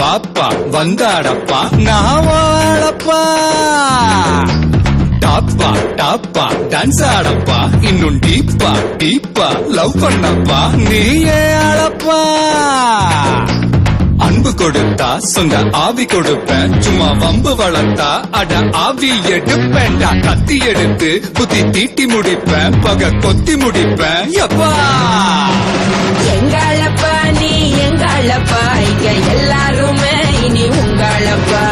வாப்பா வந்தாடப்பா நான் வாழப்பா. டாப்பா டாப்பா டான்ஸ் ஆடப்பா, இன்னும் டீப்பா டீப்பா லவ் பண்ணப்பா, நீயே ஆளப்பா. அன்பு கொடுத்தா சொந்த ஆவி கொடுப்பேன், சும்மா வம்பு வளர்த்தா அட ஆவி எடுப்பேன்டா. கத்தி எடுத்து புத்தி தீட்டி முடிப்பேன், பக கொத்தி முடிப்பேன் எப்பா. எங்களப்பா நீ எங்களப்பா, இங்க எல்லாருமே இனி உங்களப்பா.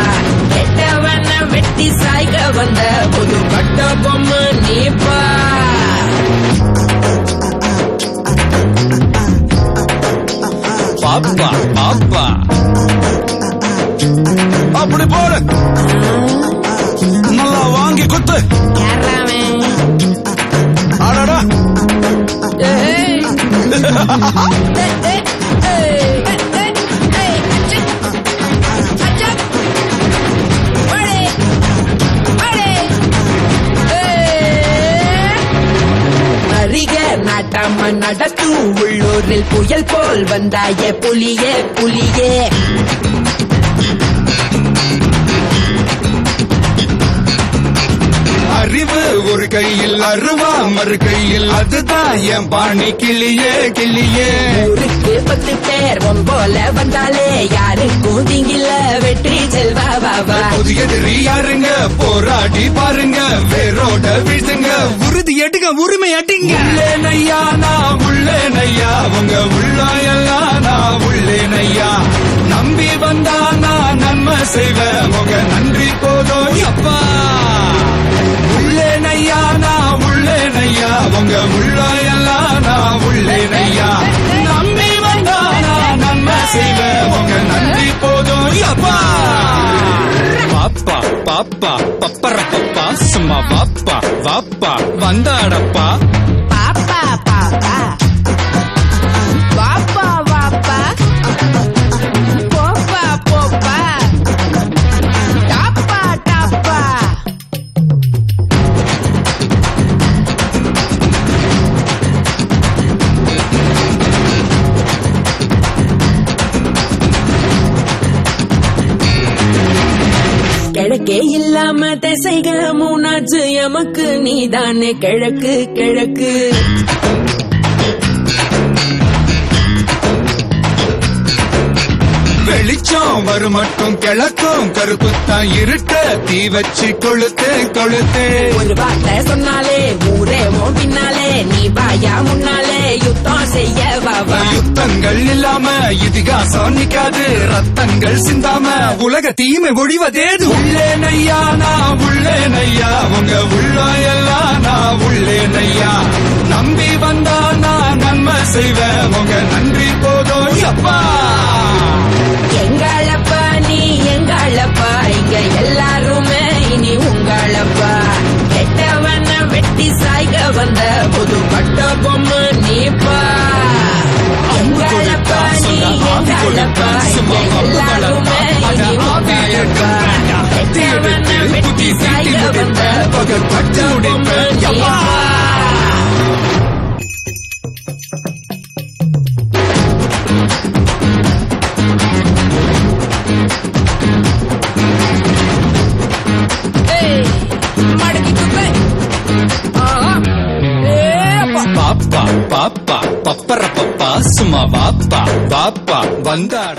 கெட்டவன வெட்டி சாய்க வந்த புது கட்ட பொம்மை நீப்பா. பாப்பா பாப்பா அப்படி போடு, நல்லா வாங்கி குத்து. அடடா நாட்டாம நடத்தும் உள்ளூரில் புயல் போல் வந்தாய புலியே புலியே. அறிவு ஒரு கையில் அருவா மறு கையில், அதுதான் என் பாணி கிளியே கிளியே. ஊருக்கு 10 பேர் போல வந்தாலே யாருக்கும் திங்கில வெற்றி செல்வா பாபா. புதிய எதிரி யாருங்க போராடி பாருங்க, வேரோட வீசுங்க உறுதி எடுங்க உரிமை அடிங்க. உள்ளேனையா நான் உள்ளேனையா, உங்க உள்ளாயெல்லாம் நான் உள்ளேனையா. நம்பி வந்தா நான் நன்மை செய்வேன், உங்க நன்றி போதும் எப்பா. உள்ளேனையா நான் உள்ளேனையா, உங்க உள்ளாயெல்லாம் நான் உள்ளேனையா. நம்பி வந்தா நான் நன்மை செய்வேன், உங்க நன்றி போதும் எப்பா. பாப்பா பாப்பா பப்பர பப்பா, சும்மா வாப்பா வாப்பா வந்தாடப்பா. பாப்பா பாப்பா வாப்பா வாப்பா, போப்பா போப்பா, டாப்பா டாப்பா. கிழக்கே இல்லாம திசைகள் மூணாச்சு எமக்கு, நீதானே கிழக்கு கிழக்கு. வெளிச்சம் வரும் மட்டும் கிழக்கும், கருப்புத்தான் இருட்ட தீ வச்சு கொளுத்து கொளுத்து. ஒரு வார்த்தை சொன்னாலே ஊரே பின்னாலே, நீ பாயா முன்னாலே யுத்தம் செய்ய வாவா. யுத்தங்கள் இல்லாம இதிகாசம் நிக்காது, ரத்தங்கள் சிந்தாம உலக தீமை ஒழிவதேது. உள்ளேனையா நான் உள்ளேனையா, உங்க உள்ளாயெல்லாம் நான் உள்ளேனையா. நம்பி வந்தா நான் நன்மை செய்வேன், உங்க நன்றி போதும் எப்பா. எங்களப்பா நீ எங்களப்பா, இங்க எல்லாருமே இனி உங்களப்பா. கெட்டவன வெட்டி சாய்க வந்த புது கட்ட பொம்மை நீப்பா. எங்களப்பா நீ எங்களப்பா, இங்க எல்லாருமே இனி உங்களப்பா. கெட்டவன வெட்டி சாய்க வந்த புது கட்ட பொம்மை நீப்பா. பாப்பா பாப்பா பப்பர பப்பா, சும்மா வாப்பா வாப்பா வந்தாட.